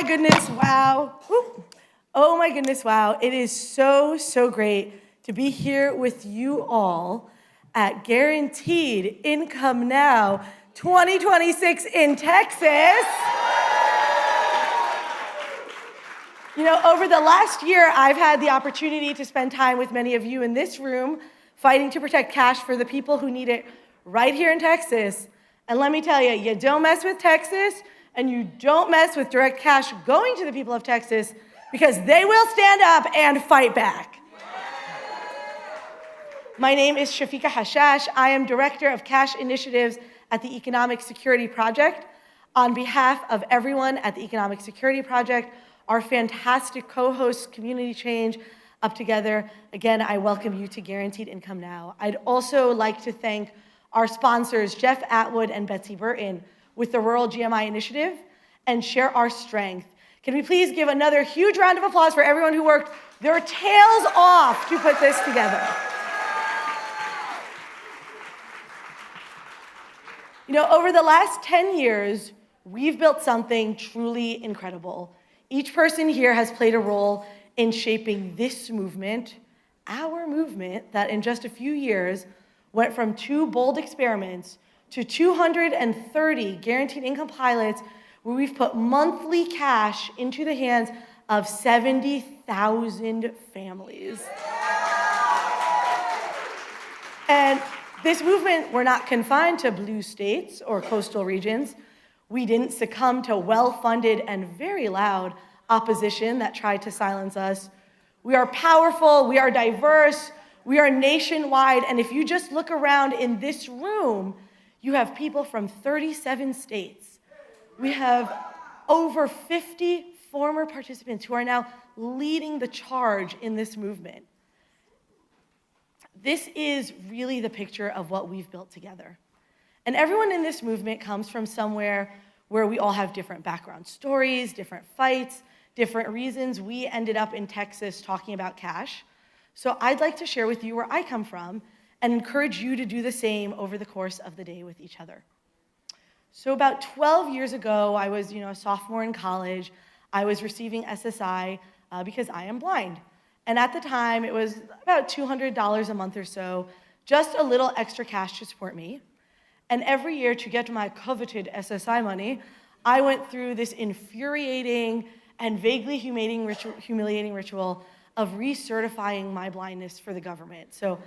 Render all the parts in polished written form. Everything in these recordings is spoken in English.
my goodness, wow. Woo. Oh my goodness, wow. It is so great to be here with you all at Guaranteed Income Now 2026 in Texas. You know, over the last year, I've had the opportunity to spend time with many of you in this room fighting to protect cash for the people who need it right here in Texas. And let me tell you, you don't mess with Texas and you don't mess with direct cash going to the people of Texas because they will stand up and fight back. My name is Shafeka Hashash. I am Director of Cash Initiatives at the Economic Security Project. On behalf of everyone at the Economic Security Project, our fantastic co-host, Community Change, UpTogether, again, I welcome you to Guaranteed Income Now. I'd also like to thank our sponsors, Jeff Atwood and Betsy Burton, with the Rural GMI Initiative, and share our strength. Can we please give another huge round of applause for everyone who worked their tails off to put this together? You know, over the last 10 years, we've built something truly incredible. Each person here has played a role in shaping this movement, our movement, that in just a few years went from 2 bold experiments to 230 guaranteed income pilots where we've put monthly cash into the hands of 70,000 families. And this movement, we're not confined to blue states or coastal regions. We didn't succumb to well-funded and very loud opposition that tried to silence us. We are powerful, we are diverse, we are nationwide, and if you just look around in this room, you have people from 37 states. We have over 50 former participants who are now leading the charge in this movement. This is really the picture of what we've built together. And everyone in this movement comes from somewhere where we all have different background stories, different fights, different reasons we ended up in Texas talking about cash. So I'd like to share with you where I come from and encourage you to do the same over the course of the day with each other. So about 12 years ago, I was a sophomore in college. I was receiving SSI because I am blind. And at the time, it was about $200 a month or so, just a little extra cash to support me. And every year, to get my coveted SSI money, I went through this infuriating and vaguely humiliating ritual of recertifying my blindness for the government. So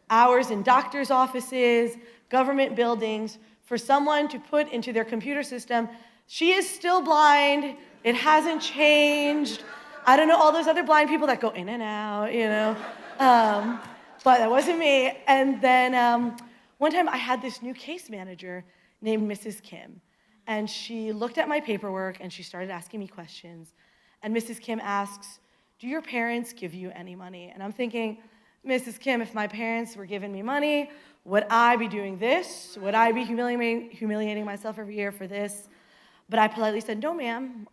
hours in doctor's offices, government buildings, for someone to put into their computer system, she is still blind, it hasn't changed. I don't know all those other blind people that go in and out, but that wasn't me. And then one time I had this new case manager named Mrs. Kim, and she looked at my paperwork and she started asking me questions. And Mrs. Kim asks, "Do your parents give you any money?" And I'm thinking, Mrs. Kim, if my parents were giving me money, would I be doing this? Would I be humiliating myself every year for this? But I politely said, "No, ma'am."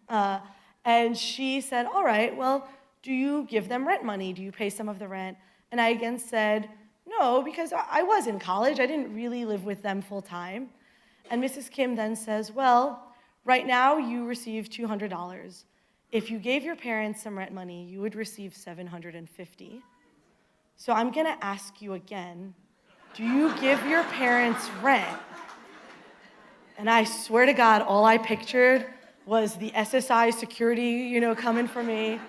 And she said, "All right, well, do you give them rent money? Do you pay some of the rent?" And I again said, "No, because I was in college. I didn't really live with them full time." And Mrs. Kim then says, "Well, right now you receive $200. If you gave your parents some rent money, you would receive $750. So I'm gonna ask you again, do you give your parents rent?" And I swear to God, all I pictured was the SSI security, coming for me,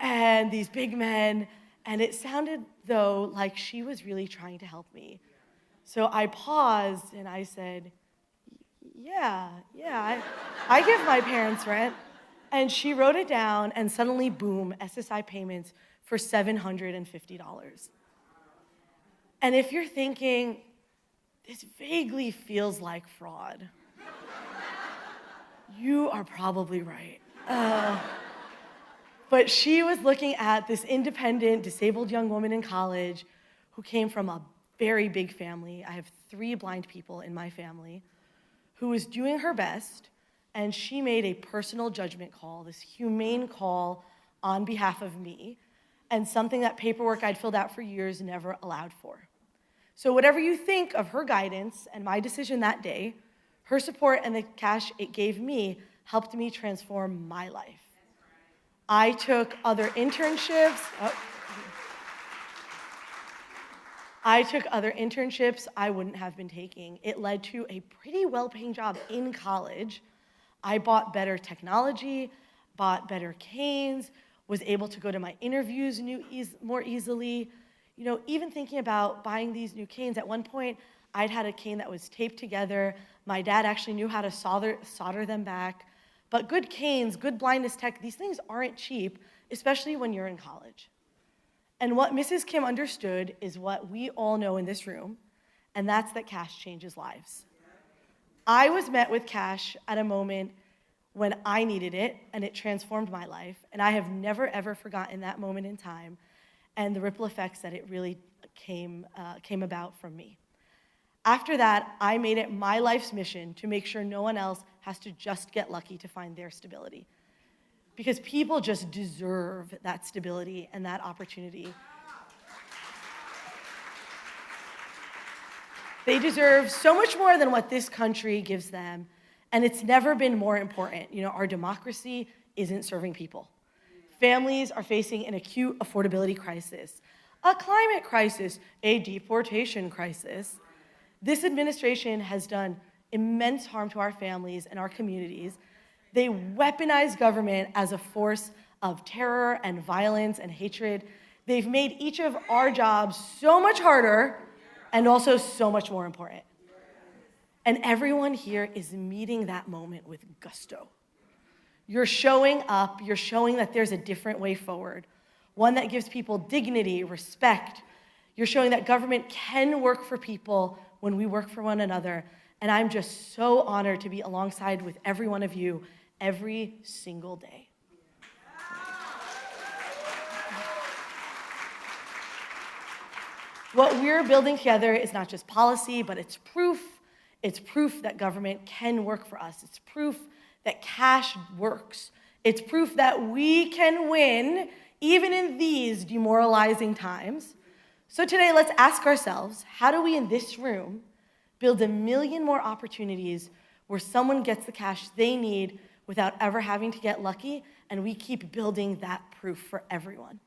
and these big men, and it sounded, though, like she was really trying to help me. So I paused, and I said, yeah, I give my parents rent. And she wrote it down, and suddenly, boom, SSI payments for $750. And if you're thinking, this vaguely feels like fraud, you are probably right. But she was looking at this independent, disabled young woman in college who came from a very big family. I have 3 blind people in my family, who was doing her best, and she made a personal judgment call, this humane call on behalf of me, and something that paperwork I'd filled out for years never allowed for. So whatever you think of her guidance and my decision that day, her support and the cash it gave me helped me transform my life. I took other internships. I wouldn't have been taking. It led to a pretty well-paying job in college. I bought better technology, bought better canes, was able to go to my interviews more easily. You know, even thinking about buying these new canes, at one point, I'd had a cane that was taped together. My dad actually knew how to solder them back. But good canes, good blindness tech, these things aren't cheap, especially when you're in college. And what Mrs. Kim understood is what we all know in this room, and that's that cash changes lives. I was met with cash at a moment when I needed it, and it transformed my life, and I have never, ever forgotten that moment in time and the ripple effects that it really came about from me. After that, I made it my life's mission to make sure no one else has to just get lucky to find their stability. Because people just deserve that stability and that opportunity. They deserve so much more than what this country gives them, and it's never been more important. You know, our democracy isn't serving people. Families are facing an acute affordability crisis, a climate crisis, a deportation crisis. This administration has done immense harm to our families and our communities. They weaponize government as a force of terror and violence and hatred. They've made each of our jobs so much harder and also so much more important. And everyone here is meeting that moment with gusto. You're showing up, you're showing that there's a different way forward, one that gives people dignity, respect. You're showing that government can work for people when we work for one another. And I'm just so honored to be alongside with every one of you every single day. What we're building together is not just policy, but it's proof. It's proof that government can work for us. It's proof that cash works. It's proof that we can win even in these demoralizing times. So today, let's ask ourselves, how do we in this room build 1 million more opportunities where someone gets the cash they need without ever having to get lucky, and we keep building that proof for everyone?